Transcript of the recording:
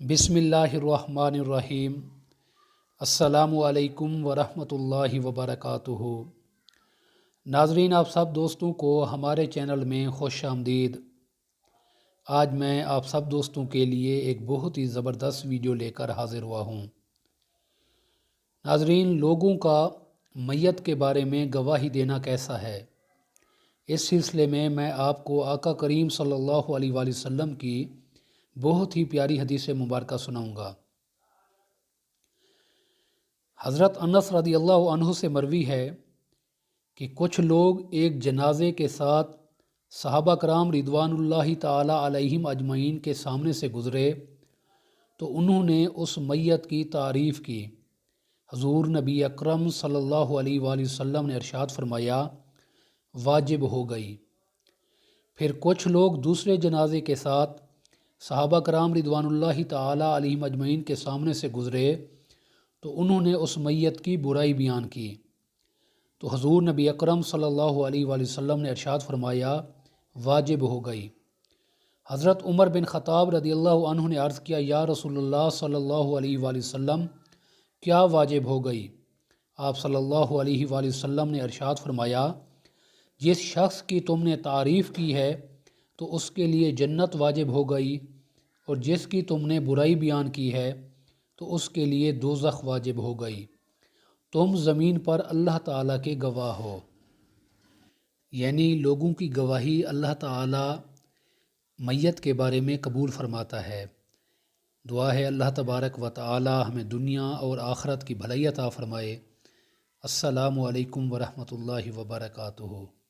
بسم اللہ الرحمن الرحیم۔ السلام علیکم ورحمۃ اللہ وبرکاتہ۔ ناظرین، آپ سب دوستوں کو ہمارے چینل میں خوش آمدید۔ آج میں آپ سب دوستوں کے لیے ایک بہت ہی زبردست ویڈیو لے کر حاضر ہوا ہوں۔ ناظرین، لوگوں کا میت کے بارے میں گواہی دینا کیسا ہے، اس سلسلے میں آپ کو آقا کریم صلی اللہ علیہ وآلہ وسلم کی بہت ہی پیاری حدیث مبارکہ سناؤں گا۔ حضرت انس رضی اللہ عنہ سے مروی ہے کہ کچھ لوگ ایک جنازے کے ساتھ صحابہ کرام رضوان اللہ تعالی علیہم اجمعین کے سامنے سے گزرے تو انہوں نے اس میت کی تعریف کی۔ حضور نبی اکرم صلی اللہ علیہ وآلہ وسلم نے ارشاد فرمایا، واجب ہو گئی۔ پھر کچھ لوگ دوسرے جنازے کے ساتھ صحابہ کرام رضوان اللہ تعالی علیہم اجمعین کے سامنے سے گزرے تو انہوں نے اس میت کی برائی بیان کی تو حضور نبی اکرم صلی اللہ علیہ وآلہ وسلم نے ارشاد فرمایا، واجب ہو گئی۔ حضرت عمر بن خطاب رضی اللہ عنہ نے عرض کیا، یا رسول اللہ صلی اللہ علیہ وآلہ وسلم، کیا واجب ہو گئی؟ آپ صلی اللہ علیہ وآلہ وسلم نے ارشاد فرمایا، جس شخص کی تم نے تعریف کی ہے تو اس کے لیے جنت واجب ہو گئی، اور جس کی تم نے برائی بیان کی ہے تو اس کے لیے دوزخ واجب ہو گئی۔ تم زمین پر اللہ تعالیٰ کے گواہ ہو۔ یعنی لوگوں کی گواہی اللہ تعالیٰ میت کے بارے میں قبول فرماتا ہے۔ دعا ہے اللہ تبارک و تعالی ہمیں دنیا اور آخرت کی بھلائی عطا فرمائے۔ السلام علیکم ورحمۃ اللہ وبرکاتہ۔